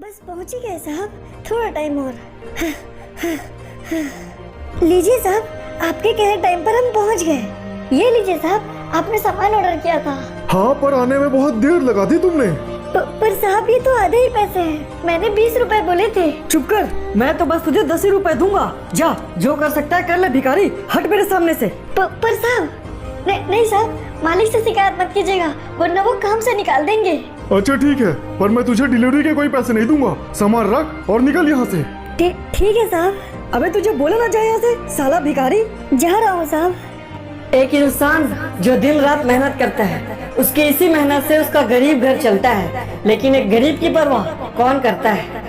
बस पहुंच ही गए साहब, थोड़ा टाइम और। लीजिए साहब, आपके कहे टाइम पर हम पहुंच गए। ये लीजिए साहब, आपने सामान ऑर्डर किया था। हाँ, पर आने में बहुत देर लगा दी तुमने। पर साहब ये तो आधे ही पैसे हैं, मैंने 20 रुपए बोले थे। चुप कर, मैं तो बस तुझे 10 ही रुपए दूंगा। जा, जो कर सकता है कर ले भिखारी, हट मेरे सामने से। पर साहब नहीं साहब, मालिक से शिकायत मत कीजिएगा वरना वो काम से निकाल देंगे। अच्छा ठीक है, पर मैं तुझे डिलीवरी के कोई पैसे नहीं दूंगा। सामान रख और निकल यहाँ से। ठीक है साहब। अबे तुझे बोला ना जाए यहाँ से, साला भिखारी। जा रहा हूँ साहब। एक इंसान जो दिन रात मेहनत करता है, उसकी इसी मेहनत से उसका गरीब घर चलता है, लेकिन एक गरीब की परवाह कौन करता है।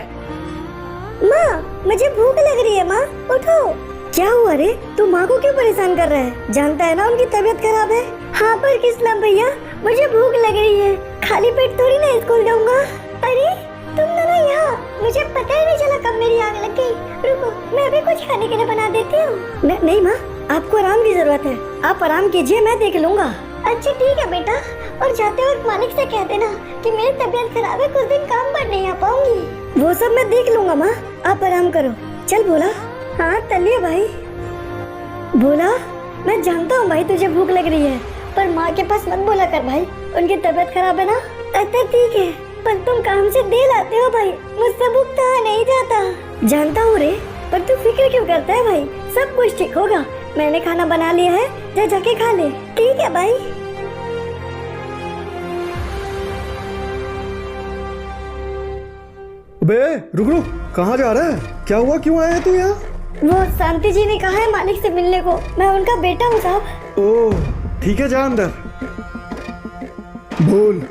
माँ, मुझे भूख लग रही है। माँ उठो। क्या हुआ रे, तू माँ को क्यों परेशान कर रहा है? जानता है ना उनकी तबीयत खराब है। हाँ पर किस्लम भैया, मुझे भूख लग रही है, खाली पेट थोड़ी ना स्कूल जाऊंगा। अरे तुम दोनों यहाँ, मुझे पता ही नहीं चला कब मेरी आग लग गई। रुको, मैं अभी कुछ खाने के लिए बना देती हूँ। नहीं माँ, आपको आराम की जरूरत है, आप आराम कीजिए, मैं देख लूंगा। अच्छा ठीक है बेटा, और जाते वक्त मालिक से कह देना कि मेरी तबीयत खराब है, कुछ दिन काम पर नहीं आ पाऊंगी। वो सब मैं देख लूंगा माँ, आप आराम करो। चल भोला। हाँ तलिए भाई। भोला, मैं जानता हूँ भाई तुझे भूख लग रही है, पर माँ के पास मत बोला कर भाई, उनकी तबीयत खराब है ना। अच्छा ठीक है, पर तुम काम से देर आते हो भाई, मुझसे भूख कहा नहीं जाता। जानता हूँ रे, पर तू फिक्र क्यों करता है भाई, सब कुछ ठीक होगा। मैंने खाना बना लिया है, जा जाके खा ले। ठीक है भाई। बे रुक रुक, कहाँ जा रहा है? क्या हुआ, क्यों आया है तू यहाँ? वो शांति जी ने कहा है मालिक से मिलने को, मैं उनका बेटा हूँ साहब। ओह ठीक है, जा अंदर। बोल।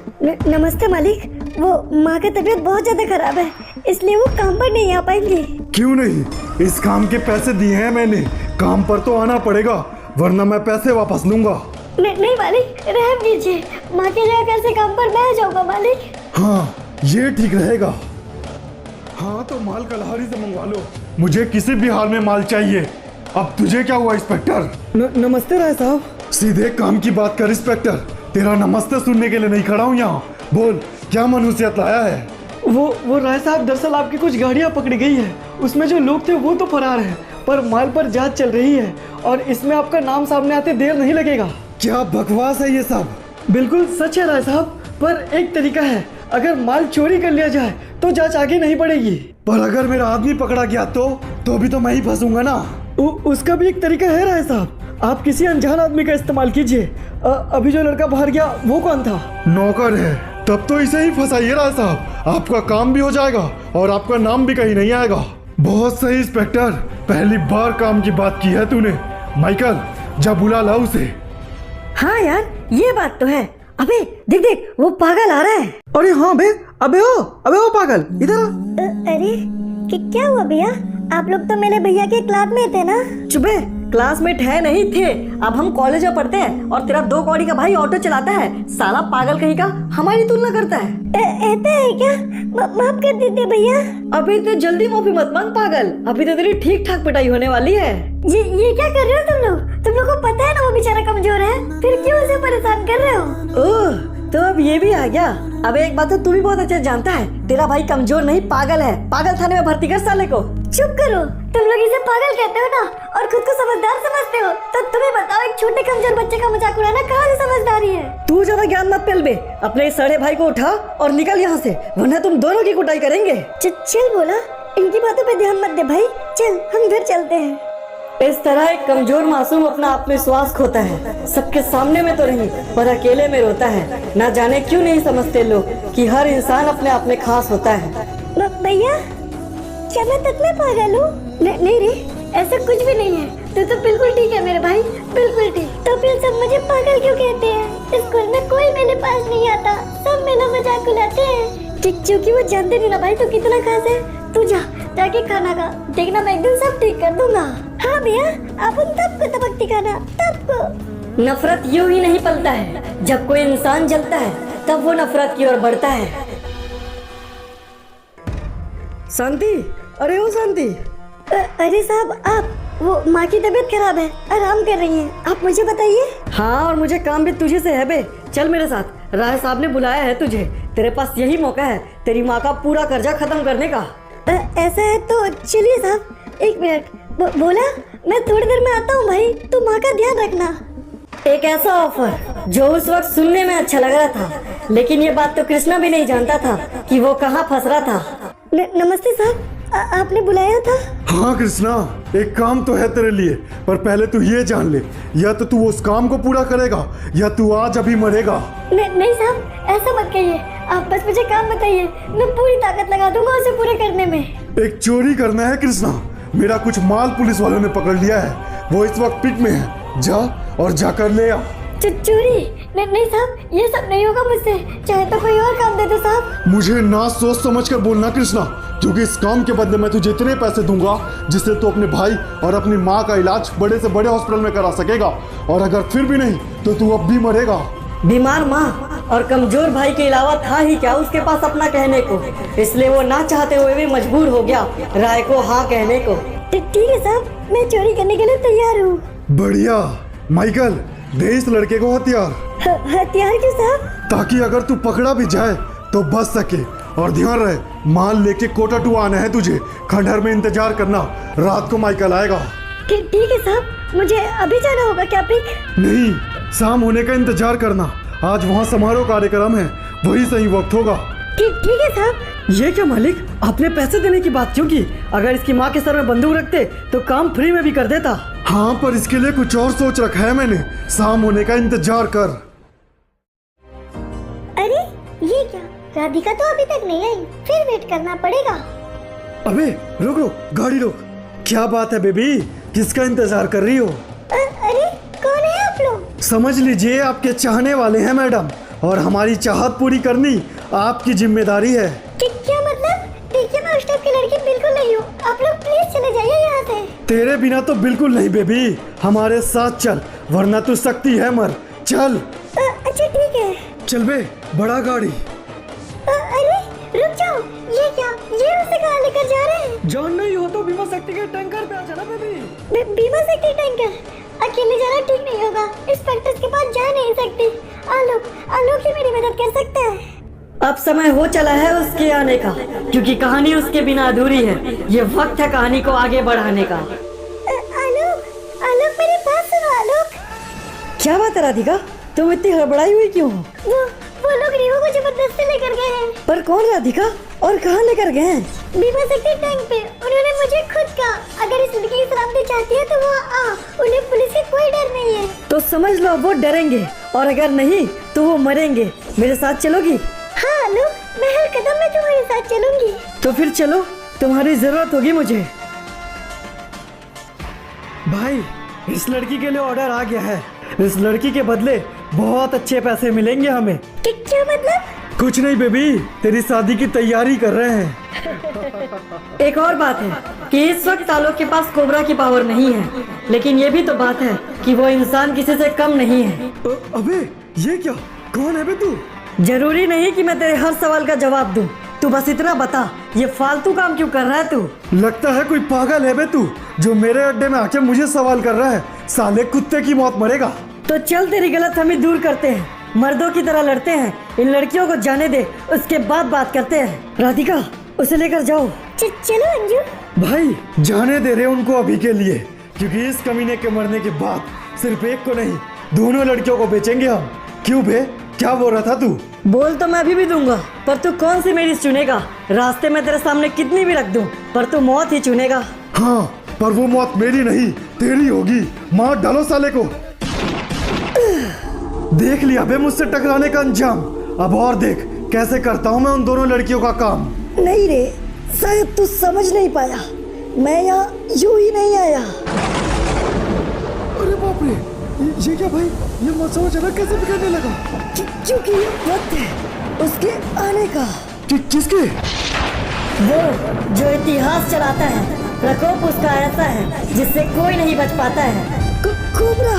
नमस्ते मालिक, वो माँ की तबीयत बहुत ज्यादा खराब है, इसलिए वो काम पर नहीं आ पाएंगे। क्यों नहीं? इस काम के पैसे दिए हैं मैंने, काम पर तो आना पड़ेगा, वरना मैं पैसे वापस लूंगा। नहीं मालिक, रहम कीजिए, माँ के जगह कैसे काम पर मैं जाऊंगा मालिक। हाँ ये ठीक रहेगा। हाँ तो माल कलहारी से मंगवा लो, मुझे किसी भी हाल में माल चाहिए। अब तुझे क्या हुआ इंस्पेक्टर? नमस्ते राय साहब। सीधे काम की बात कर इंस्पेक्टर, तेरा नमस्ते सुनने के लिए नहीं खड़ा हूँ यहाँ। बोल, क्या मनुष्यत लाया है? वो राय साहब, दरअसल आपकी कुछ गाड़ियाँ पकड़ी गई है, उसमें जो लोग थे वो तो फरार हैं, पर माल पर जांच चल रही है और इसमें आपका नाम सामने आते देर नहीं लगेगा। क्या बकवास है ये सब? बिल्कुल सच है राय साहब, पर एक तरीका है, अगर माल चोरी कर लिया जाए तो जांच आगे नहीं बढ़ेगी। पर अगर मेरा आदमी पकड़ा गया तो भी तो मैं ही फंसूंगा ना। उसका भी एक तरीका है राय साहब, आप किसी अनजान आदमी का इस्तेमाल कीजिए। अभी जो लड़का बाहर गया वो कौन था? नौकर है, तब तो इसे ही फंसाइए राय साहब, आपका काम भी हो जाएगा और आपका नाम भी कहीं नहीं आएगा। बहुत सही इंस्पेक्टर, पहली बार काम की बात की है तूने। माइकल, जा बुला ला उसे। हाँ यार, ये बात तो है। अबे देख देख, वो पागल आ रहा है। अरे हाँ बे, अबे ओ पागल, इधर आ। अरे क्या हुआ भैया, आप लोग तो मेरे भैया के क्लास में थे ना? चुपे, क्लासमेट है नहीं थे, अब हम कॉलेज में पढ़ते हैं और तेरा 2 कौड़ी का भाई ऑटो चलाता है। साला पागल कहीं का हमारी तुलना करता है। ऐसा है क्या? माफ कर दीजिए भैया। अभी तो जल्दी माफी मत मांग पागल, अभी तो तेरी ठीक ठाक पिटाई होने वाली है। ये क्या कर रहे हो तुम लोग को पता है ना वो बेचारा कमजोर है, फिर क्यों उसे परेशान कर रहे हो? ओह, तो अब ये भी आ गया। अब एक बात तो तू भी बहुत अच्छे जानता है, तेरा भाई कमजोर नहीं पागल है। पागल थाने में भर्ती कर साले को। चुप करो, तुम लोग इसे पागल कहते हो ना और खुद को समझदार समझते हो, तो तुम्हें बताओ एक छोटे कमजोर बच्चे का मजाक उड़ाना कहाँ से समझदारी है? तू ज्यादा ज्ञान मत फैल बे, अपने सड़े भाई को उठा और निकल यहाँ से, वरना तुम दोनों की कुटाई करेंगे। चल बोला, इनकी बातों पे ध्यान मत दे भाई, चल हम घर चलते हैं। इस तरह एक कमजोर मासूम अपना आत्मविश्वास खोता है, सबके सामने में तो नहीं पर अकेले में रोता है। ना जाने क्यों नहीं समझते लोग कि हर इंसान अपने आप में खास होता है। भैया, क्या मैं तक में पागल हूँ? नहीं रे, ऐसा कुछ भी नहीं है, तो बिल्कुल ठीक है मेरे भाई, बिल्कुल ठीक। तो फिर सब मुझे पागल क्यों कहते हैं? स्कूल में कोई मेरे पास नहीं आता, सब मेरा मजाक उड़ाते हैं, क्योंकि वो जानते नहीं ना भाई तू कितना खास है। तू जाके खाना खा, देखना मैं एक दिन सब ठीक कर दूंगा। हाँ भैया, आप उन सबको तबकती खाना, सबको। नफरत यूं ही नहीं पलता है, जब कोई इंसान जलता है तब वो नफरत की ओर बढ़ता है। शांति, अरे ओ शांति। अरे साहब, आप, वो माँ की तबीयत खराब है, आराम कर रही हैं, आप मुझे बताइए। हाँ, और मुझे काम भी तुझे से है बे, चल मेरे साथ, राय साहब ने बुलाया है तुझे। तेरे पास यही मौका है तेरी माँ का पूरा कर्जा खत्म करने का। ऐसा है तो चलिए साहब, एक मिनट। बोला, मैं थोड़ी देर में आता हूँ भाई, तू माँ का ध्यान रखना। एक ऐसा ऑफर जो उस वक्त सुनने में अच्छा लग रहा था, लेकिन ये बात तो कृष्णा भी नहीं जानता था कि वो कहाँ फंस रहा था। नमस्ते साहब, आपने बुलाया था? हाँ कृष्णा, एक काम तो है तेरे लिए, पर पहले तू ये जान ले, या तो तू उस काम को पूरा करेगा या तू आज अभी मरेगा। नहीं साहब, ऐसा मत कहिए। आप बस मुझे काम बताइए, मैं पूरी ताकत लगा दूंगा उसे पूरे करने में। एक चोरी करना है कृष्णा, मेरा कुछ माल पुलिस वालों ने पकड़ लिया है, वो इस वक्त पिक में है। जा और जाकर ले आ। चोरी? नहीं साहब, ये सब नहीं होगा मुझसे, चाहे तो कोई और काम दे दो साहब। मुझे ना सोच समझ कर बोलना कृष्णा, क्योंकि इस काम के बदले मैं तुझे इतने पैसे दूंगा जिससे तू अपने भाई और अपनी माँ का इलाज बड़े से बड़े हॉस्पिटल में करा सकेगा, और अगर फिर भी नहीं तो तू अब भी मरेगा। बीमार माँ और कमजोर भाई के अलावा था ही क्या उसके पास अपना कहने को, इसलिए वो ना चाहते हुए भी मजबूर हो गया राय को हाँ कहने को। ठीक है साहब, मैं चोरी करने के लिए तैयार हूँ। बढ़िया। माइकल, दे इस लड़के को हथियार। हथियार क्यों साहब? ताकि अगर तू पकड़ा भी जाए तो बच सके। और ध्यान रहे, माल लेके कोटा 2 आना है तुझे, खंडहर में इंतजार करना, रात को माइकल आएगा। ठीक है साहब, मुझे अभी जाना होगा क्या पिक? नहीं, शाम होने का इंतजार करना, आज वहाँ समारोह कार्यक्रम है, वही सही वक्त होगा। ठीक है साहब। ये क्या मालिक, आपने पैसे देने की बात क्यों की? अगर इसकी माँ के सर में बंदूक रखते तो काम फ्री में भी कर देता। हाँ, पर इसके लिए कुछ और सोच रखा है मैंने, शाम होने का इंतजार कर। अरे ये क्या, राधिका तो अभी तक नहीं आई, फिर वेट करना पड़ेगा। अबे रुक रुक, गाड़ी रोक। क्या बात है बेबी, किसका इंतजार कर रही हो? अरे कौन है आप लोग? समझ लीजिए आपके चाहने वाले हैं मैडम, और हमारी चाहत पूरी करनी आपकी जिम्मेदारी है। क्या मतलब? देखिए, मैं उस टाइप की लड़की बिल्कुल नहीं हूँ, आप लोग प्लीज चले जाइए यहाँ से। तेरे बिना तो बिल्कुल नहीं बेबी, हमारे साथ चल, वरना तू सकती है मर। चल। अच्छा ठीक है। चल बे, बड़ा गाड़ी। अरे रुक जाओ, ये क्या, ये उसे कहाँ लेकर जा रहे हैं? जान नहीं हो तो बीमा शक्ति के टैंकर पे आ जाना बेबी। बीमा शक्ति टैंकर? अकेले जाना ठीक नहीं होगा, इंस्पेक्टर के पास जा नहीं सकती। आलोक ही मेरी मदद कर सकता है। अब समय हो चला है उसके आने का, क्योंकि कहानी उसके बिना अधूरी है। ये वक्त है कहानी को आगे बढ़ाने का। आलोक मेरी बात सुनो। आलोक, क्या बात है राधिका, तुम इतनी हड़बड़ाई हुई क्यों हो? वो लोग रीवा को जबरदस्ती लेकर गए हैं। पर कौन राधिका, और कहाँ लेकर गए हैं? बीमा शक्ति टैंक पे। उन्होंने मुझे खुद कहा, अगर इस लड़की की सलामती चाहती है तो वो आ, उन्हें पुलिस से कोई डर नहीं है। तो समझ लो वो डरेंगे, और अगर नहीं तो वो मरेंगे। मेरे साथ चलोगी? हाँ आलोक, मैं हर कदम में तुम्हारे साथ चलूंगी। तो फिर चलो, तुम्हारी जरूरत होगी मुझे। भाई, इस लड़की के लिए ऑर्डर आ गया है, इस लड़की के बदले बहुत अच्छे पैसे मिलेंगे हमें। क्या मतलब? कुछ नहीं बेबी, तेरी शादी की तैयारी कर रहे हैं। एक और बात है कि इस वक्त आलोक के पास कोबरा की पावर नहीं है, लेकिन ये भी तो बात है कि वो इंसान किसी से कम नहीं है। अबे ये क्या, कौन है बे तू? जरूरी नहीं कि मैं तेरे हर सवाल का जवाब दूं। तू बस इतना बता, ये फालतू काम क्यों कर रहा है तू? लगता है कोई पागल है बे तू, जो मेरे अड्डे में आके मुझे सवाल कर रहा है। साले कुत्ते की मौत मरेगा। तो चल तेरी गलतफहमी दूर करते हैं, मर्दों की तरह लड़ते हैं। इन लड़कियों को जाने दे, उसके बाद बात करते हैं। राधिका, उसे लेकर जाओ। चलो अंजू। भाई, जाने दे रहे उनको अभी के लिए, क्योंकि इस कमीने के मरने के बाद सिर्फ एक को नहीं, दोनों लड़कियों को बेचेंगे हम। क्यों बे, क्या बोल रहा था तू? बोल तो मैं अभी भी दूंगा, पर तू कौन सी मेरी चुनेगा? रास्ते में तेरे सामने कितनी भी रख दूं, पर तू मौत ही चुनेगा। हाँ, पर वो मौत मेरी नहीं तेरी होगी। मार डालो साले को। देख लिया बे मुझसे टकराने का अंजाम, अब और देख कैसे करता हूँ मैं उन दोनों लड़कियों का काम। नहीं रे, शायद तू समझ नहीं पाया, मैं यहाँ यूं ही नहीं आया। अरे बाप रे, ये क्या भाई, ये मौसम अचानक कैसे बिगड़ने लगा? क्योंकि ये वक्त है उसके आने का। किसके? वो जो इतिहास चलाता है, प्रकोप उसका ऐसा है जिससे कोई नहीं बच पाता है। कोबरा।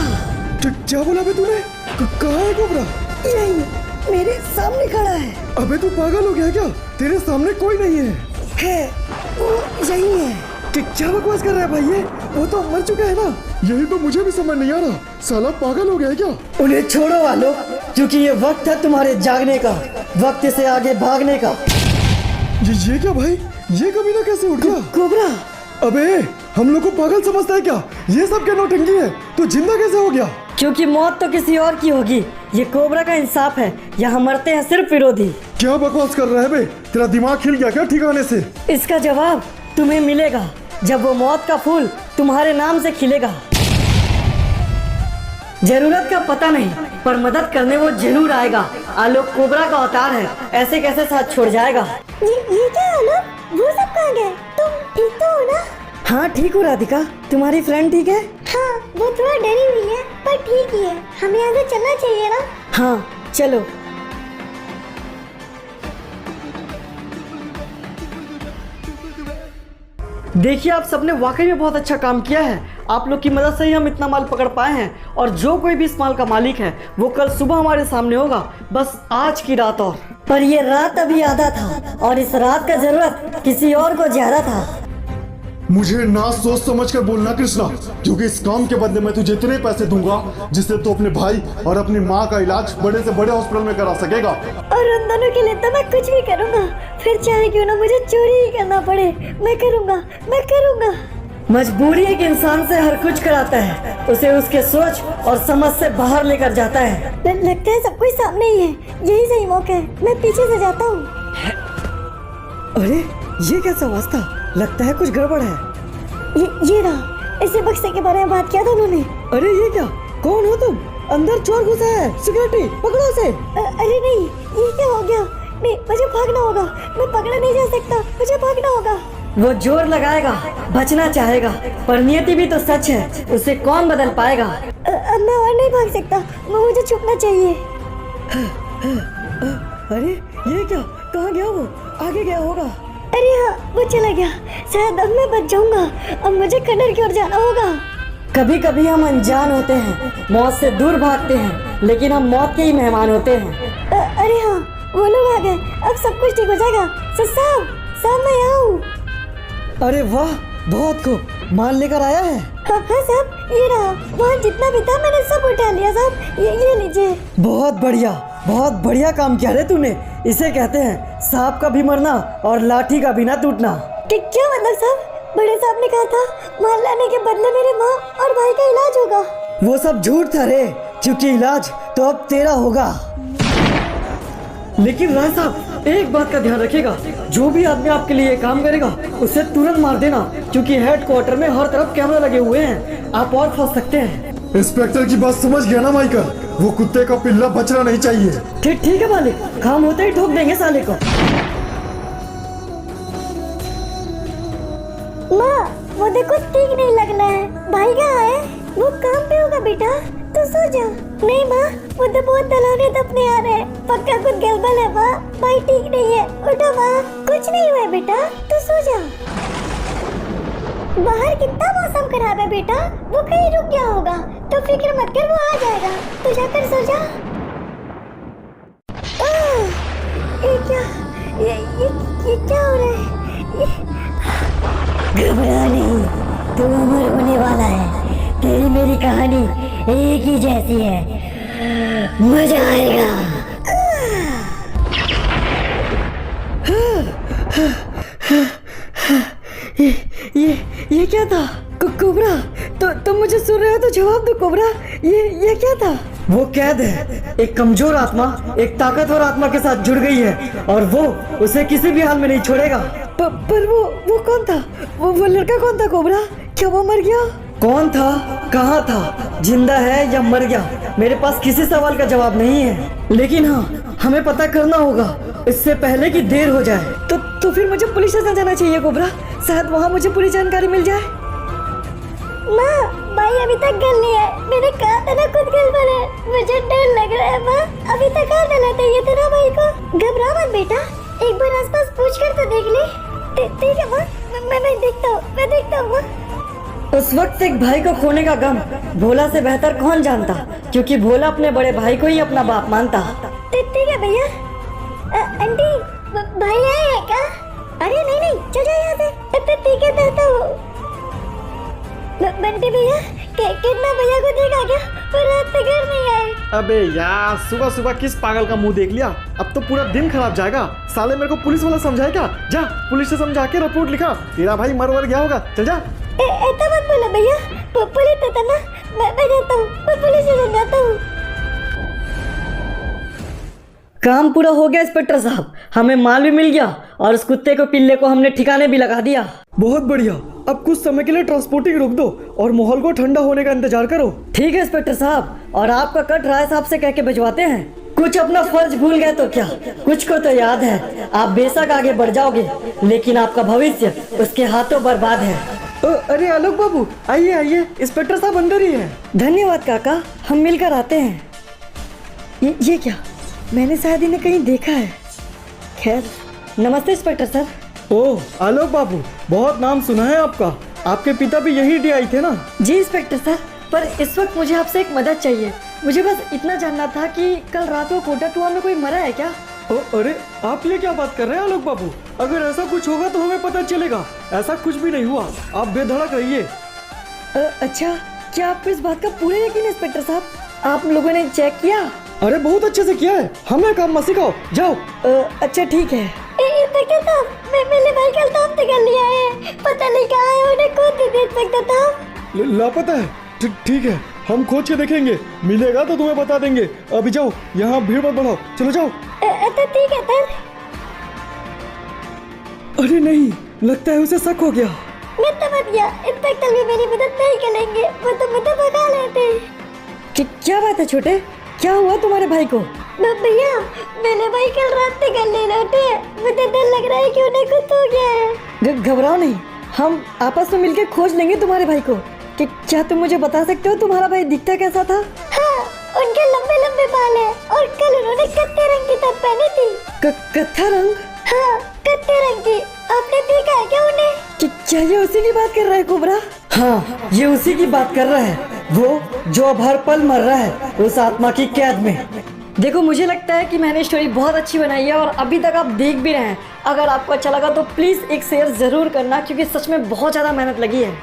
क्या बोला बे तूने? कहाँ है कोबरा? यही मेरे सामने खड़ा है। अबे तू पागल हो गया क्या? तेरे सामने कोई नहीं है। वो यही है। क्या बकवास कर रहा है भाई ये? वो तो मर चुका है ना। यही तो मुझे भी समझ नहीं आ रहा, साला पागल हो गया है क्या? उन्हें छोड़ो आलोक, क्योंकि ये वक्त है तुम्हारे जागने का, वक्त से आगे भागने का। ये क्या भाई, ये कमीना कैसे उठ गया? कोबरा, अबे हम लोग को पागल समझता है क्या? ये सब क्या नौटंकी है? तो जिंदा कैसे हो गया? क्योंकि मौत तो किसी और की होगी। ये कोबरा का इंसाफ है, यहाँ मरते हैं सिर्फ विरोधी। क्या बकवास कर रहा है बे? तेरा दिमाग हिल गया क्या ठिकाने से? इसका जवाब तुम्हें मिलेगा जब वो मौत का फूल तुम्हारे नाम से खिलेगा। जरूरत का पता नहीं, पर मदद करने वो जरूर आएगा। आलोक कोबरा का अवतार है, ऐसे कैसे साथ छोड़ जाएगा। ये क्या आलोक? वो सब कहाँ गए? तुम ठीक तो हो ना? हाँ ठीक हूँ राधिका, तुम्हारी फ्रेंड ठीक है? हाँ, वो थोड़ा डरी हुई है पर ठीक ही है। हमें यहाँ से चलना चाहिए ना? हाँ चलो। देखिए आप सबने वाकई में बहुत अच्छा काम किया है। आप लोग की मदद से ही हम इतना माल पकड़ पाए हैं, और जो कोई भी इस माल का मालिक है वो कल सुबह हमारे सामने होगा, बस आज की रात और। पर ये रात अभी आधा था, और इस रात का जरूरत किसी और को ज्यादा था। मुझे ना सोच समझ कर बोलना कृष्णा, क्योंकि इस काम के बदले मैं तुझे इतने पैसे दूंगा जिससे तू अपने भाई और अपनी माँ का इलाज बड़े से बड़े हॉस्पिटल में करा सकेगा। और उन दोनों के लिए तो मैं कुछ भी करूँगा, फिर चाहे क्यों ना मुझे चोरी ही करना पड़े, मैं करूँगा, मैं करूँगा। मजबूरी एक इंसान से हर कुछ कराता है, उसे उसके सोच और समझ से बाहर लेकर जाता है। लगता है सब कुछ सामने ही है, यही सही मौका है। मैं पीछे से जाता हूँ। अरे ये कैसा वास्ता, लगता है कुछ गड़बड़ है। ये रहा, इसी बक्से के बारे में बात किया था उन्होंने। अरे ये क्या, कौन हो तुम? अंदर चोर घुसा है, सिक्योरिटी पकड़ो उसे। अरे नहीं, ये क्या हो गया? नहीं, मुझे भागना होगा, मैं पकड़ा नहीं जा सकता, मुझे भागना होगा। वो जोर लगाएगा, बचना चाहेगा, पर नियति भी तो सच है, उसे कौन बदल पाएगा। मैं और नहीं भाग सकता, मुझे छुपना चाहिए। अरे ये क्या, कहाँ गया वो? आगे गया होगा। अरे हाँ, वो चला गया, शायद अब मैं बच जाऊंगा। अब मुझे खंडर की ओर जाना होगा। कभी कभी हम अनजान होते हैं, मौत से दूर भागते हैं, लेकिन हम मौत के ही मेहमान होते हैं। अरे हाँ, वो लोग आ गए, अब सब कुछ ठीक हो जाएगा। साहब मैं यहाँ हूँ। अरे वाह, बहुत खूब, माल लेकर आया है। हाँ साहब, ये रहा, वहाँ जितना भी था मैंने सब उठा लिया साहब, ये लीजिए। बहुत बढ़िया काम किया रे तूने। इसे कहते हैं सांप का भी मरना और लाठी का भी ना टूटना। क्या मतलब साहब? बड़े साहब ने कहा था माल लाने के बदले मेरे माँ और भाई का इलाज होगा। वो सब झूठ था रे, क्योंकि इलाज तो अब तेरा होगा। लेकिन राय साहब, एक बात का ध्यान रखिएगा, जो भी आदमी आपके लिए काम करेगा उसे तुरंत मार देना, क्योंकि हेडक्वार्टर में हर तरफ कैमरा लगे हुए हैं, आप और फंस सकते हैं। इंस्पेक्टर की बात समझ गया ना माइकल? वो कुत्ते का पिल्ला बचना नहीं चाहिए। ठीक है मालिक, काम होते ही ठोक देंगे साले को। माँ, वो देखो ठीक नहीं लग रहा है। भाई कहाँ है? वो काम पे होगा बेटा, तो सो जा। नहीं माँ, वो तो बहुत दलाने दबने आ रहे हैं, पक्का कुछ गड़बड़ है माँ। भाई ठीक नहीं है, उठो माँ। कुछ नहीं हुआ है बेटा, तो सो जा। बाहर कितना मौसम खराब है बेटा, वो कहीं रुक गया होगा, तो फिक्र मत कर, वो आ जाएगा। तो जाकर सो जा। ये क्या हो रहा है? घबरा नहीं, तू अमर होने वाला है। तेरी मेरी कहानी एक ही जैसी है, मजा आएगा। ये क्या था? कोबरा, तो तुम मुझे सुन रहे हो तो जवाब दो कोबरा। ये क्या था? वो कैद है, एक कमजोर आत्मा एक ताकतवर आत्मा के साथ जुड़ गई है, और वो उसे किसी भी हाल में नहीं छोड़ेगा। पर वो कौन था? वो लड़का कौन था कोबरा? क्या वो मर गया? कौन था, कहाँ था, जिंदा है या मर गया, मेरे पास किसी सवाल का जवाब नहीं है। लेकिन हाँ, हमें पता करना होगा इससे पहले कि देर हो जाए। तो फिर मुझे पुलिस स्टेशन जाना चाहिए कोबरा, शायद वहाँ मुझे पूरी जानकारी मिल जाए। माँ, भाई अभी तक गल नहीं है, मैंने कहा था ना खुद गड़बड़ है, मुझे डर लग रहा है माँ। अभी तक आ जाना चाहिए था ना भाई को। घबरा मत बेटा, एक बार आसपास पूछ कर तो देख ले। ठीक है माँ, मैं देखता हूँ माँ। उस वक्त एक भाई को खोने का गम भोला से बेहतर कौन जानता, क्योंकि भोला अपने बड़े भाई को ही अपना बाप मानता। ठीक है भैया। आंटी, भाई आए हैं क्या? अरे नहीं, चल जा यहाँ से। ठीक है, बंटी भैया, कितना भैया को देखा क्या? पर रात तक घर नहीं आए। अबे यार, सुबह सुबह किस पागल का मुंह देख लिया। अब तो पूरा दिन खराब जाएगा। साले मेरे को पुलिस वाला समझाएगा। जा पुलिस से समझा के रिपोर्ट लिखा। तेरा भाई मर वर गया होगा। चल जा। ऐसा मत बोलो भैया, पुलिस होता ना। मैं जाता हूँ, मैं पुलिस स्टेशन जाता हूँ। काम पूरा हो गया इंस्पेक्टर साहब, हमें माल भी मिल गया और उस कुत्ते को पिल्ले को हमने ठिकाने भी लगा दिया। बहुत बढ़िया। अब कुछ समय के लिए ट्रांसपोर्टिंग रोक दो और माहौल को ठंडा होने का इंतजार करो। ठीक है इंस्पेक्टर साहब, और आपका कट राय साहब से कह के भिजवाते हैं। कुछ अपना फर्ज भूल गए तो क्या, कुछ को तो याद है। आप बेशक आगे बढ़ जाओगे, लेकिन आपका भविष्य उसके हाथों बर्बाद है। अरे आलोक बाबू, आइए आइए, इंस्पेक्टर साहब अंदर ही है। धन्यवाद काका, हम मिलकर आते हैं। ये क्या, मैंने शायद इन्हें कहीं देखा है। खैर, नमस्ते इंस्पेक्टर सर। ओह आलोक बाबू, बहुत नाम सुना है आपका। आपके पिता भी यही डीआई थे ना? जी इंस्पेक्टर सर, पर इस वक्त मुझे आपसे एक मदद चाहिए। मुझे बस इतना जानना था कि कल रात को कोटाटुआ में कोई मरा है क्या? अरे आप ये क्या बात कर रहे हैं आलोक बाबू? अगर ऐसा कुछ होगा तो हमें पता चलेगा। ऐसा कुछ भी नहीं हुआ, आप बेधड़क रहिए। अच्छा, क्या आपको इस बात का पूरा यकीन है इंस्पेक्टर साहब? आप लोगों ने चेक किया? अरे बहुत अच्छे से किया है, हमें काम मत सिखाओ, जाओ। अच्छा ठीक है। इंस्पेक्टर साहब, मेरे भाई कल दाम से कर लिया है, पता नहीं कहाँ है, उन्हें खोज दीजिए इंस्पेक्टर साहब। लापता है? ठीक है, हम खोज के देखेंगे, मिलेगा तो तुम्हें बता देंगे। अभी जाओ, यहाँ भीड़ मत बढ़ाओ, चलो जाओ। अच्छा ठीक है सर। अरे नहीं, लगता है उसे शक हो गया। मैं समझ गया, इंस्पेक्टर भी मेरी मदद नहीं करेंगे, वो तो मुझे भगा लेते। क्या बात है छोटे, क्या हुआ तुम्हारे भाई को? भैया, मेरे भाई कल रात से घर नहीं लौटे। मुझे डर लग रहा है कि उन्हें कुछ हो गया है। घबराओ नहीं, हम आपस में मिलकर खोज लेंगे तुम्हारे भाई को। क्या तुम मुझे बता सकते हो तुम्हारा भाई दिखता कैसा था? हाँ, उनके लंबे लंबे बाल हैं और कल उन्होंने कत्थे रंग की शर्ट पहनी थी। कत्था रंग? हाँ, कत्थे रंग की। आपने देखा है क्या उन्हें? क्या ये उसी की बात कर रहा है कोबरा? हाँ, ये उसी की बात कर रहा है, वो जो अब हर पल मर रहा है उस आत्मा की कैद में। देखो, मुझे लगता है कि मैंने स्टोरी बहुत अच्छी बनाई है और अभी तक आप देख भी रहे हैं। अगर आपको अच्छा लगा तो प्लीज़ एक शेयर ज़रूर करना, क्योंकि सच में बहुत ज़्यादा मेहनत लगी है।